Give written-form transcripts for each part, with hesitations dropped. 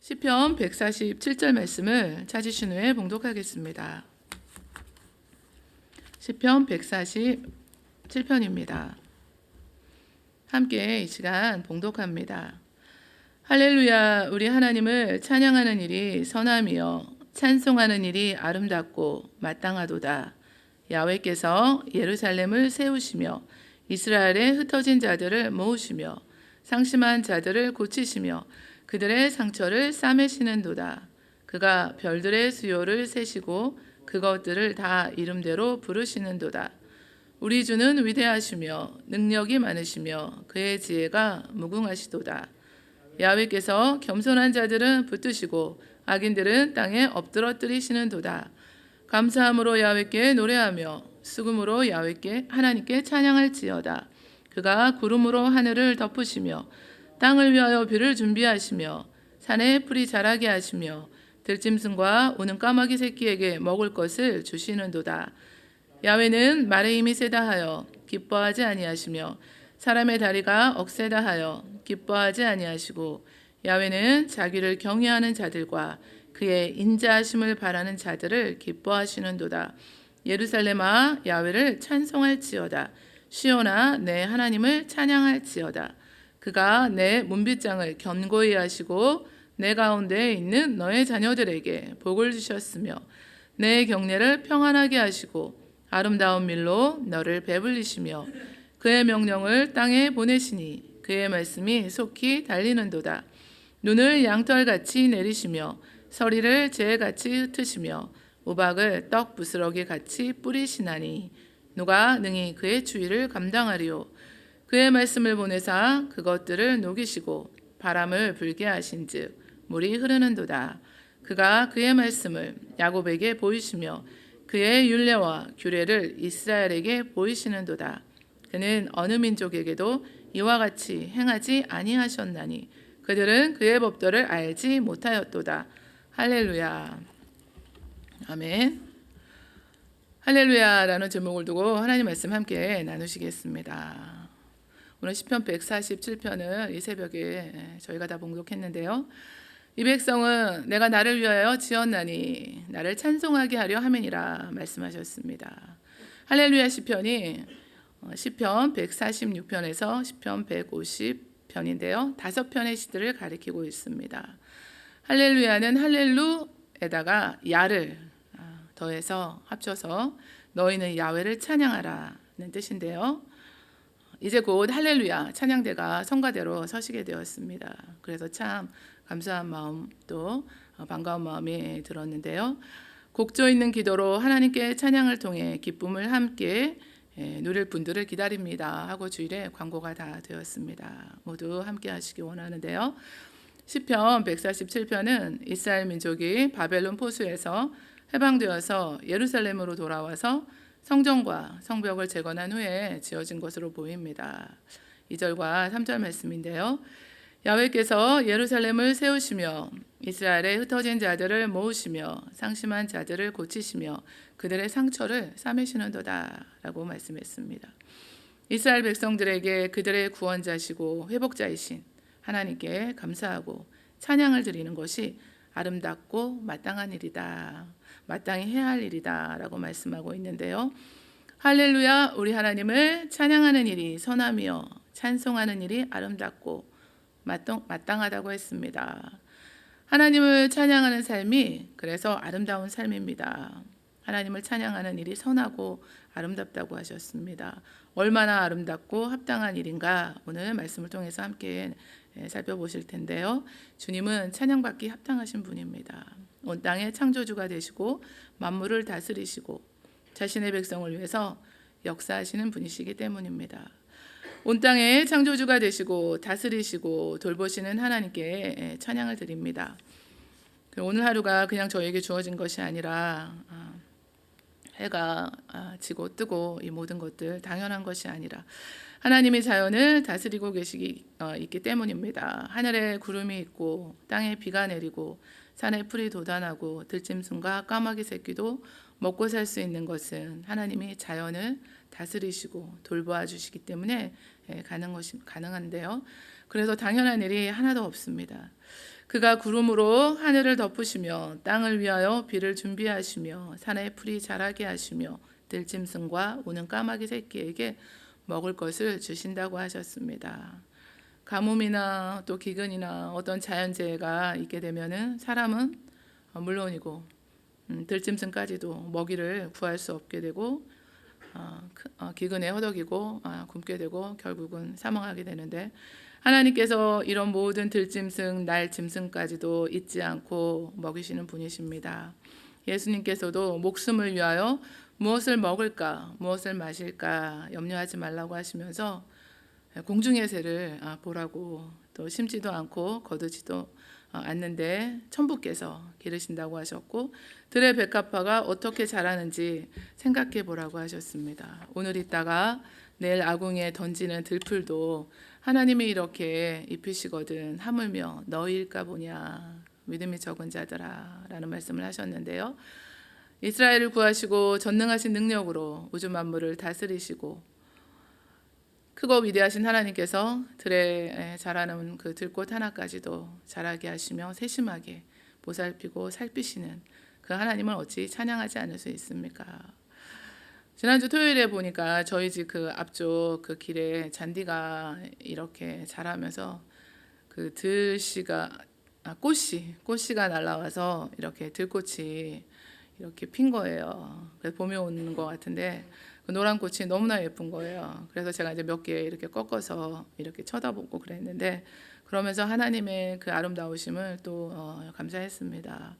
시편 147절 말씀을 찾으신 후에 봉독하겠습니다. 시편 147편입니다. 함께 이 시간 봉독합니다. 할렐루야, 우리 하나님을 찬양하는 일이 선함이요 찬송하는 일이 아름답고 마땅하도다. 야훼께서 예루살렘을 세우시며 이스라엘의 흩어진 자들을 모으시며 상심한 자들을 고치시며 그들의 상처를 싸매시는도다. 그가 별들의 수요를 세시고 그것들을 다 이름대로 부르시는도다. 우리 주는 위대하시며 능력이 많으시며 그의 지혜가 무궁하시도다. 야훼께서 겸손한 자들은 붙드시고 악인들은 땅에 엎드러뜨리시는도다. 감사함으로 야훼께 노래하며 수금으로 야훼께 하나님께 찬양할지어다. 그가 구름으로 하늘을 덮으시며 땅을 위하여 비를 준비하시며 산에 풀이 자라게 하시며 들짐승과 우는 까마귀 새끼에게 먹을 것을 주시는도다. 야훼는 말의 힘이 세다 하여 기뻐하지 아니하시며 사람의 다리가 억세다 하여 기뻐하지 아니하시고 야훼는 자기를 경외하는 자들과 그의 인자하심을 바라는 자들을 기뻐하시는도다. 예루살렘아 야훼를 찬송할지어다. 시온아 내 하나님을 찬양할지어다. 그가 내 문빗장을 견고히 하시고 내 가운데 있는 너의 자녀들에게 복을 주셨으며 내 경내를 평안하게 하시고 아름다운 밀로 너를 배불리시며 그의 명령을 땅에 보내시니 그의 말씀이 속히 달리는도다. 눈을 양털같이 내리시며 서리를 재같이 흩으시며 우박을 떡 부스러기 같이 뿌리시나니 누가 능히 그의 주의를 감당하리요. 그의 말씀을 보내사 그것들을 녹이시고 바람을 불게 하신즉 물이 흐르는도다. 그가 그의 말씀을 야곱에게 보이시며 그의 율례와 규례를 이스라엘에게 보이시는도다. 그는 어느 민족에게도 이와 같이 행하지 아니하셨나니 그들은 그의 법도를 알지 못하였도다. 할렐루야. 아멘. 할렐루야라는 제목을 두고 하나님 말씀 함께 나누시겠습니다. 오늘 시편 147편을 이 새벽에 저희가 다 봉독했는데요. 이 백성은 내가 나를 위하여 지었나니 나를 찬송하게 하려 함이니라 말씀하셨습니다. 할렐루야 시편이 시편 146편에서 시편 150편인데요. 5편의 시들을 가리키고 있습니다. 할렐루야는 할렐루에다가 야를 더해서 합쳐서 너희는 야훼를 찬양하라는 뜻인데요. 이제 곧 할렐루야 찬양대가 성가대로 서시게 되었습니다. 그래서 참 감사한 마음 또 반가운 마음이 들었는데요. 곡조 있는 기도로 하나님께 찬양을 통해 기쁨을 함께 누릴 분들을 기다립니다 하고 주일에 광고가 다 되었습니다. 모두 함께 하시기 원하는데요. 시편 147편은 이스라엘 민족이 바벨론 포수에서 해방되어서 예루살렘으로 돌아와서 성전과 성벽을 재건한 후에 지어진 것으로 보입니다. 2절과 3절 말씀인데요. 야훼께서 예루살렘을 세우시며 이스라엘의 흩어진 자들을 모으시며 상심한 자들을 고치시며 그들의 상처를 싸매시는도다 라고 말씀했습니다. 이스라엘 백성들에게 그들의 구원자시고 회복자이신 하나님께 감사하고 찬양을 드리는 것이 아름답고 마땅한 일이다. 마땅히 해야 할 일이다 라고 말씀하고 있는데요. 할렐루야 우리 하나님을 찬양하는 일이 선함이요 찬송하는 일이 아름답고 마땅하다고 했습니다. 하나님을 찬양하는 삶이 그래서 아름다운 삶입니다. 하나님을 찬양하는 일이 선하고 아름답다고 하셨습니다. 얼마나 아름답고 합당한 일인가 오늘 말씀을 통해서 함께 살펴보실 텐데요. 주님은 찬양받기 합당하신 분입니다. 온 땅의 창조주가 되시고 만물을 다스리시고 자신의 백성을 위해서 역사하시는 분이시기 때문입니다. 온 땅의 창조주가 되시고 다스리시고 돌보시는 하나님께 찬양을 드립니다. 오늘 하루가 그냥 저에게 주어진 것이 아니라 해가 지고 뜨고 이 모든 것들 당연한 것이 아니라 하나님이 자연을 다스리고 있기 때문입니다. 하늘에 구름이 있고 땅에 비가 내리고 산에 풀이 돋아나고 들짐승과 까마귀 새끼도 먹고 살 수 있는 것은 하나님이 자연을 다스리시고 돌보아 주시기 때문에 가능한데요. 그래서 당연한 일이 하나도 없습니다. 그가 구름으로 하늘을 덮으시며 땅을 위하여 비를 준비하시며 산에 풀이 자라게 하시며 들짐승과 우는 까마귀 새끼에게 먹을 것을 주신다고 하셨습니다. 가뭄이나 또 기근이나 어떤 자연재해가 있게 되면은 사람은 물론이고 들짐승까지도 먹이를 구할 수 없게 되고 기근에 허덕이고 굶게 되고 결국은 사망하게 되는데, 하나님께서 이런 모든 들짐승, 날짐승까지도 잊지 않고 먹이시는 분이십니다. 예수님께서도 목숨을 위하여 무엇을 먹을까, 무엇을 마실까 염려하지 말라고 하시면서 공중의 새를 보라고, 또 심지도 않고 거두지도 않는데 천부께서 기르신다고 하셨고, 들의 백합화가 어떻게 자라는지 생각해 보라고 하셨습니다. 오늘 있다가 내일 아궁이에 던지는 들풀도 하나님이 이렇게 입히시거든 하물며 너희일까 보냐 믿음이 적은 자들아 라는 말씀을 하셨는데요. 이스라엘을 구하시고 전능하신 능력으로 우주 만물을 다스리시고 크고 위대하신 하나님께서 들에 자라는 그 들꽃 하나까지도 자라게 하시며 세심하게 보살피고 살피시는 그 하나님을 어찌 찬양하지 않을 수 있습니까? 지난주 토요일에 보니까 저희 집 그 앞쪽 그 길에 잔디가 이렇게 자라면서 그 꽃씨가 날라와서 이렇게 들꽃이 이렇게 핀 거예요. 그래서 봄이 오는 것 같은데 그 노란 꽃이 너무나 예쁜 거예요. 그래서 제가 이제 몇 개 이렇게 꺾어서 이렇게 쳐다보고 그랬는데, 그러면서 하나님의 그 아름다우심을 또 감사했습니다.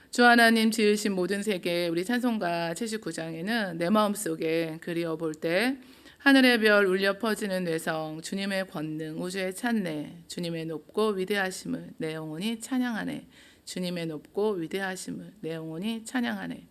주 하나님 지으신 모든 세계, 우리 찬송가 79장에는 내 마음속에 그리워 볼 때 하늘의 별 울려 퍼지는 뇌성, 주님의 권능 우주에 찬네, 주님의 높고 위대하심을 내 영혼이 찬양하네, 주님의 높고 위대하심을 내 영혼이 찬양하네.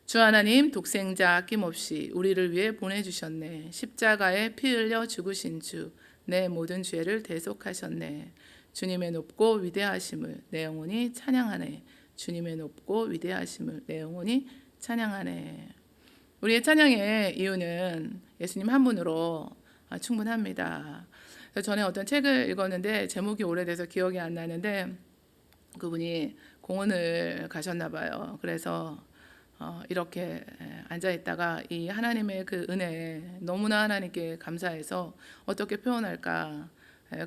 주 하나님 독생자 아낌없이 우리를 위해 보내주셨네. 십자가에 피 흘려 죽으신 주, 내 모든 죄를 대속하셨네. 주님의 높고 위대하심을 내 영혼이 찬양하네. 주님의 높고 위대하심을 내 영혼이 찬양하네. 우리의 찬양의 이유는 예수님 한 분으로 충분합니다. 전에 어떤 책을 읽었는데 제목이 오래돼서 기억이 안 나는데 그분이 공원을 가셨나 봐요. 그래서 이렇게 앉아 있다가 이 하나님의 그 은혜에 너무나 하나님께 감사해서 어떻게 표현할까,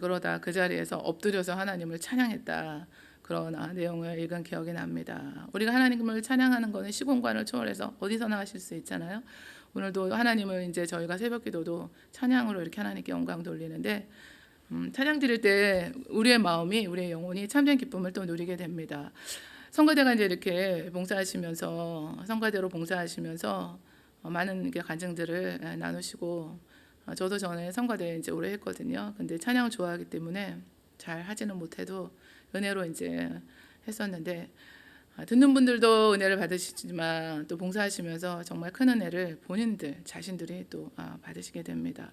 그러다 그 자리에서 엎드려서 하나님을 찬양했다, 그런 내용을 읽은 기억이 납니다. 우리가 하나님을 찬양하는 것은 시공간을 초월해서 어디서나 하실 수 있잖아요. 오늘도 하나님을 이제 저희가 새벽기도도 찬양으로 이렇게 하나님께 영광 돌리는데, 찬양 드릴 때 우리의 마음이, 우리의 영혼이 참된 기쁨을 또 누리게 됩니다. 성가대가 이제 이렇게 봉사하시면서, 성가대로 봉사하시면서 많은 간증들을 나누시고, 저도 전에 성가대 이제 오래 했거든요. 근데 찬양을 좋아하기 때문에 잘 하지는 못해도 은혜로 이제 했었는데, 듣는 분들도 은혜를 받으시지만 또 봉사하시면서 정말 큰 은혜를 본인들 자신들이 또 받으시게 됩니다.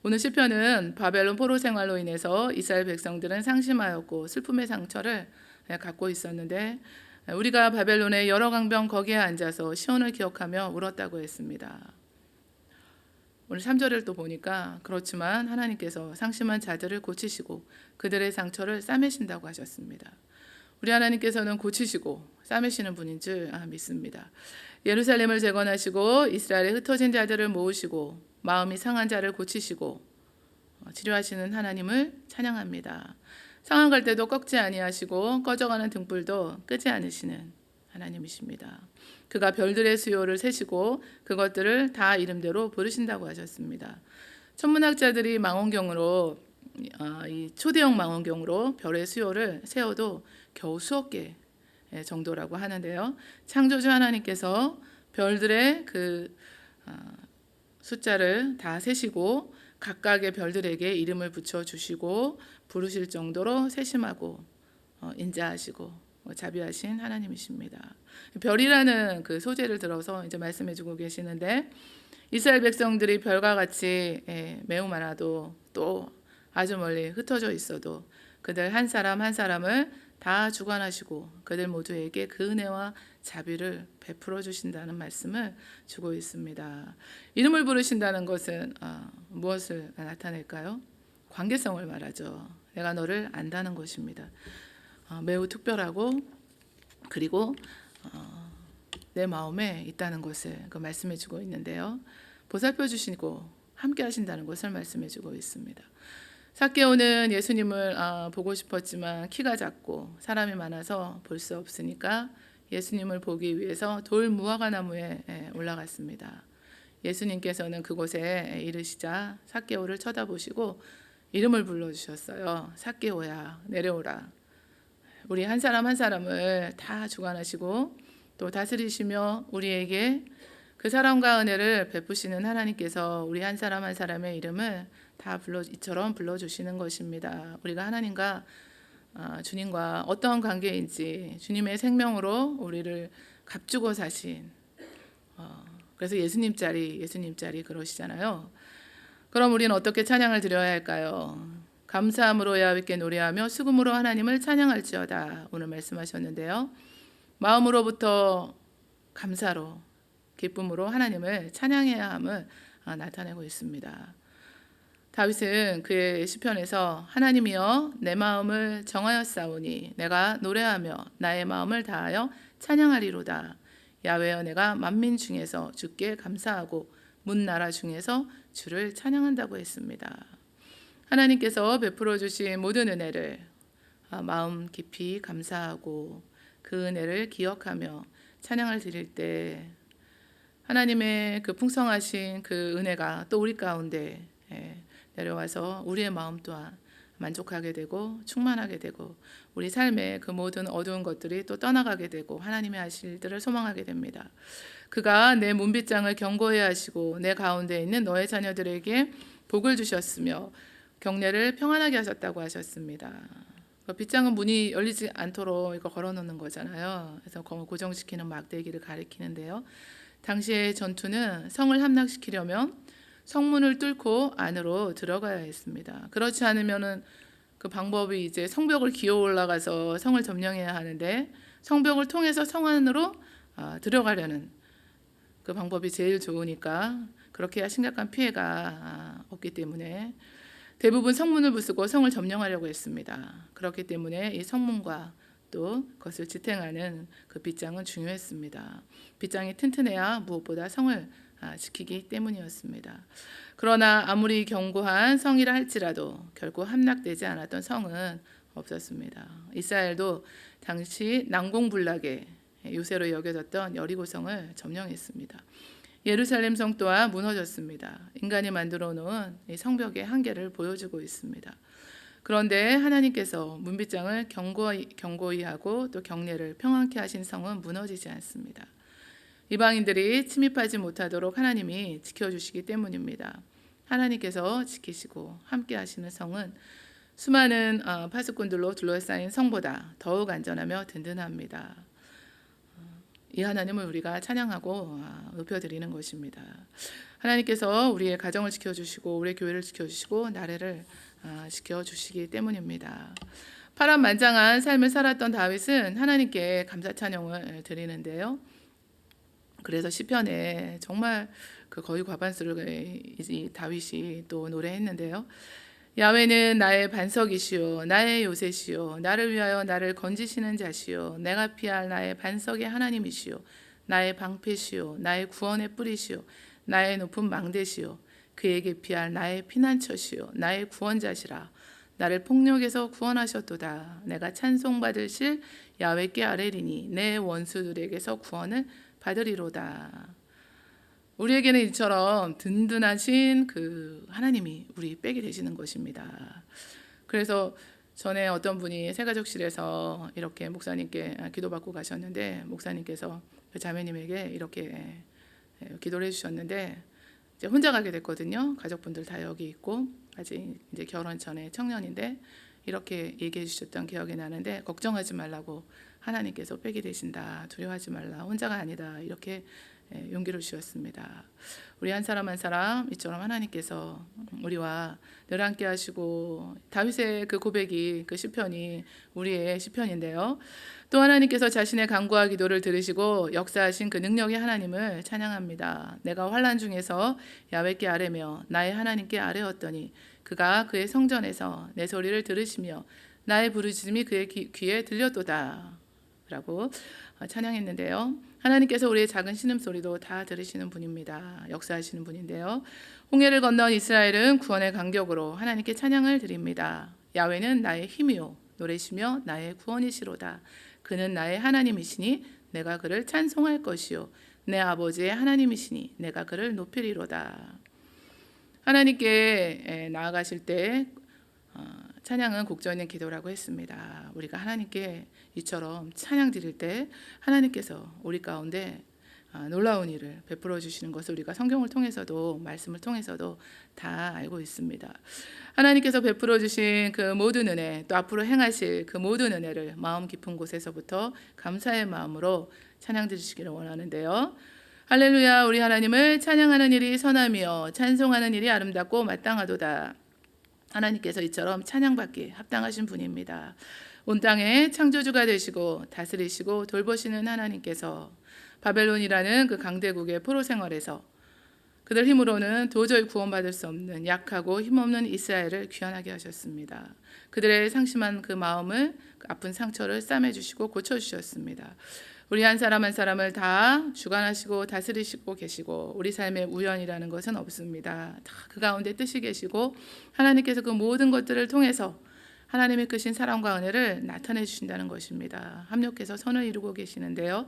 오늘 시편은 바벨론 포로 생활로 인해서 이스라엘 백성들은 상심하였고 슬픔의 상처를 갖고 있었는데, 우리가 바벨론의 여러 강병 거기에 앉아서 시온을 기억하며 울었다고 했습니다. 오늘 3절을 또 보니까 그렇지만 하나님께서 상심한 자들을 고치시고 그들의 상처를 싸매신다고 하셨습니다. 우리 하나님께서는 고치시고 싸매시는 분인 줄 믿습니다. 예루살렘을 재건하시고 이스라엘에 흩어진 자들을 모으시고 마음이 상한 자를 고치시고 치료하시는 하나님을 찬양합니다. 상한 갈 때도 꺾지 아니하시고 꺼져가는 등불도 끄지 않으시는 하나님이십니다. 그가 별들의 수요를 세시고 그것들을 다 이름대로 부르신다고 하셨습니다. 천문학자들이 망원경으로 이 초대형 망원경으로 별의 수요를 세어도 겨우 수억 개 정도라고 하는데요. 창조주 하나님께서 별들의 그 숫자를 다 세시고 각각의 별들에게 이름을 붙여 주시고 부르실 정도로 세심하고 인자하시고 자비하신 하나님이십니다. 별이라는 그 소재를 들어서 이제 말씀해주고 계시는데, 이스라엘 백성들이 별과 같이 매우 많아도 또 아주 멀리 흩어져 있어도 그들 한 사람 한 사람을 다 주관하시고 그들 모두에게 그 은혜와 자비를 베풀어 주신다는 말씀을 주고 있습니다. 이름을 부르신다는 것은 무엇을 나타낼까요? 관계성을 말하죠. 내가 너를 안다는 것입니다. 매우 특별하고 그리고 내 마음에 있다는 것을 말씀해 주고 있는데요. 보살펴 주시고 함께 하신다는 것을 말씀해 주고 있습니다. 삭개오는 예수님을 보고 싶었지만 키가 작고 사람이 많아서 볼 수 없으니까 예수님을 보기 위해서 돌 무화과 나무에 올라갔습니다. 예수님께서는 그곳에 이르시자 삭개오를 쳐다보시고 이름을 불러주셨어요. 삭개오야, 내려오라. 우리 한 사람 한 사람을 다 주관하시고 또 다스리시며 우리에게 그 사랑과 은혜를 베푸시는 하나님께서 우리 한 사람 한 사람의 이름을 다 이처럼 불러주시는 것입니다. 우리가 하나님과 주님과 어떤 관계인지 주님의 생명으로 우리를 값주고 사신 그래서 예수님 자리 그러시잖아요. 그럼 우리는 어떻게 찬양을 드려야 할까요? 감사함으로 야훼께 노래하며 수금으로 하나님을 찬양할지어다. 오늘 말씀하셨는데요. 마음으로부터 감사로 기쁨으로 하나님을 찬양해야 함을 나타내고 있습니다. 다윗은 그의 시편에서 하나님이여 내 마음을 정하였사오니 내가 노래하며 나의 마음을 다하여 찬양하리로다. 야훼여 내가 만민 중에서 주께 감사하고 문 나라 중에서 주를 찬양한다고 했습니다. 하나님께서 베풀어 주신 모든 은혜를 마음 깊이 감사하고 그 은혜를 기억하며 찬양을 드릴 때 하나님의 그 풍성하신 그 은혜가 또 우리 가운데 내려와서 우리의 마음 또한 만족하게 되고 충만하게 되고 우리 삶의 그 모든 어두운 것들이 또 떠나가게 되고 하나님의 하실 일들을 소망하게 됩니다. 그가 내 문빗장을 견고히 하시고 내 가운데 있는 너의 자녀들에게 복을 주셨으며 경내를 평안하게 하셨다고 하셨습니다. 빗장은 문이 열리지 않도록 이거 걸어놓는 거잖아요. 그래서 고정시키는 막대기를 가리키는데요. 당시의 전투는 성을 함락시키려면 성문을 뚫고 안으로 들어가야 했습니다. 그렇지 않으면은 그 방법이 이제 성벽을 기어 올라가서 성을 점령해야 하는데 성벽을 통해서 성 안으로 들어가려는 그 방법이 제일 좋으니까 그렇게 해야 심각한 피해가 없기 때문에 대부분 성문을 부수고 성을 점령하려고 했습니다. 그렇기 때문에 이 성문과 또 그것을 지탱하는 그 빗장은 중요했습니다. 빗장이 튼튼해야 무엇보다 성을 지키기 때문이었습니다. 그러나 아무리 견고한 성이라 할지라도 결코 함락되지 않았던 성은 없었습니다. 이스라엘도 당시 난공불락의 요새로 여겨졌던 여리고성을 점령했습니다. 예루살렘 성 또한 무너졌습니다. 인간이 만들어 놓은 성벽의 한계를 보여주고 있습니다. 그런데 하나님께서 문빗장을 견고히 하고 또 경내를 평안케 하신 성은 무너지지 않습니다. 이방인들이 침입하지 못하도록 하나님이 지켜주시기 때문입니다. 하나님께서 지키시고 함께 하시는 성은 수많은 파수꾼들로 둘러싸인 성보다 더욱 안전하며 든든합니다. 이 하나님을 우리가 찬양하고 높여드리는 것입니다. 하나님께서 우리의 가정을 지켜주시고 우리의 교회를 지켜주시고 나라를 지켜주시기 때문입니다. 파란만장한 삶을 살았던 다윗은 하나님께 감사 찬양을 드리는데요. 그래서 시편에 정말 그 거의 과반수를 이 다윗이 또 노래했는데요. 야훼는 나의 반석이시요 나의 요새시요 나를 위하여 나를 건지시는 자시요 내가 피할 나의 반석의 하나님이시요 나의 방패시요 나의 구원의 뿌리시요 나의 높은 망대시요 그에게 피할 나의 피난처시요 나의 구원자시라. 나를 폭력에서 구원하셨도다. 내가 찬송받으실 야훼께 아뢰리니 내 원수들에게서 구원을 받으리로다. 우리에게는 이처럼 든든하신 그 하나님이 우리 백이 되시는 것입니다. 그래서 전에 어떤 분이 새가족실에서 이렇게 목사님께 기도받고 가셨는데 목사님께서 그 자매님에게 이렇게 기도를 해주셨는데 이제 혼자 가게 됐거든요. 가족분들 다 여기 있고 아직 이제 결혼 전에 청년인데 이렇게 얘기해 주셨던 기억이 나는데 걱정하지 말라고 하나님께서 백이 되신다. 두려워하지 말라. 혼자가 아니다. 이렇게 용기를 주셨습니다. 우리 한 사람 한 사람 이처럼 하나님께서 우리와 늘 함께 하시고 다윗의 그 고백이 그 시편이 우리의 시편인데요. 또 하나님께서 자신의 간구와 기도를 들으시고 역사하신 그 능력의 하나님을 찬양합니다. 내가 환난 중에서 야훼께 아뢰며 나의 하나님께 아뢰었더니 그가 그의 성전에서 내 소리를 들으시며 나의 부르짖음이 그의 귀에 들렸도다 라고 찬양했는데요. 하나님께서 우리의 작은 신음소리도 다 들으시는 분입니다. 역사하시는 분인데요. 홍해를 건넌 이스라엘은 구원의 간격으로 하나님께 찬양을 드립니다. 야훼는 나의 힘이요 노래시며 나의 구원이시로다. 그는 나의 하나님이시니 내가 그를 찬송할 것이요 내 아버지의 하나님이시니 내가 그를 높이리로다. 하나님께 나아가실 때 찬양은 곡조 있는 기도라고 했습니다. 우리가 하나님께 이처럼 찬양 드릴 때 하나님께서 우리 가운데 놀라운 일을 베풀어 주시는 것을 우리가 성경을 통해서도 말씀을 통해서도 다 알고 있습니다. 하나님께서 베풀어 주신 그 모든 은혜, 또 앞으로 행하실 그 모든 은혜를 마음 깊은 곳에서부터 감사의 마음으로 찬양 드리시기를 원하는데요. 할렐루야. 우리 하나님을 찬양하는 일이 선하며 찬송하는 일이 아름답고 마땅하도다. 하나님께서 이처럼 찬양받기 합당하신 분입니다. 온 땅의 창조주가 되시고 다스리시고 돌보시는 하나님께서 바벨론이라는 그 강대국의 포로 생활에서 그들 힘으로는 도저히 구원받을 수 없는 약하고 힘없는 이스라엘을 귀환하게 하셨습니다. 그들의 상심한 그 마음을, 그 아픈 상처를 싸매주시고 고쳐주셨습니다. 우리 한 사람 한 사람을 다 주관하시고 다스리시고 계시고 우리 삶의 우연이라는 것은 없습니다. 다 그 가운데 뜻이 계시고 하나님께서 그 모든 것들을 통해서 하나님의 크신 사랑과 은혜를 나타내 주신다는 것입니다. 합력해서 선을 이루고 계시는데요.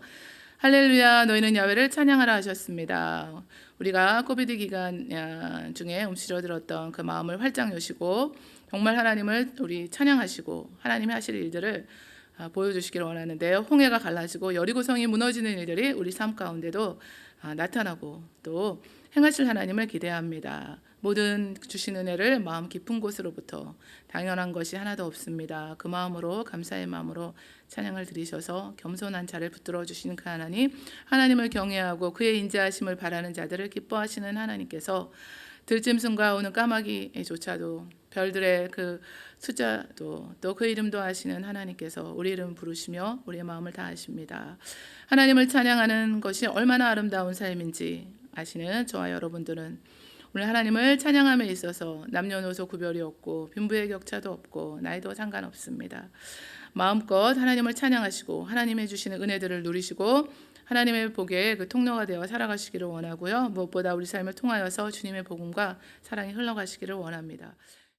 할렐루야 너희는 야훼를 찬양하라 하셨습니다. 우리가 코비드 기간 중에 움츠러들었던 그 마음을 활짝 여시고 정말 하나님을 우리 찬양하시고 하나님이 하실 일들을 보여주시기를 원하는데요. 홍해가 갈라지고 여리고성이 무너지는 일들이 우리 삶 가운데도 나타나고 또 행하실 하나님을 기대합니다. 모든 주신 은혜를 마음 깊은 곳으로부터 당연한 것이 하나도 없습니다. 그 마음으로 감사의 마음으로 찬양을 드리셔서 겸손한 자를 붙들어 주시는 그 하나님, 하나님을 경외하고 그의 인자하심을 바라는 자들을 기뻐하시는 하나님께서 들짐승과 오는 까마귀조차도 별들의 그 숫자도 또 그 이름도 아시는 하나님께서 우리 이름 부르시며 우리의 마음을 다 아십니다. 하나님을 찬양하는 것이 얼마나 아름다운 삶인지 아시는 저와 여러분들은 오늘 하나님을 찬양함에 있어서 남녀노소 구별이 없고 빈부의 격차도 없고 나이도 상관없습니다. 마음껏 하나님을 찬양하시고 하나님의 주시는 은혜들을 누리시고 하나님의 복의 그 통로가 되어 살아가시기를 원하고요. 무엇보다 우리 삶을 통하여서 주님의 복음과 사랑이 흘러가시기를 원합니다.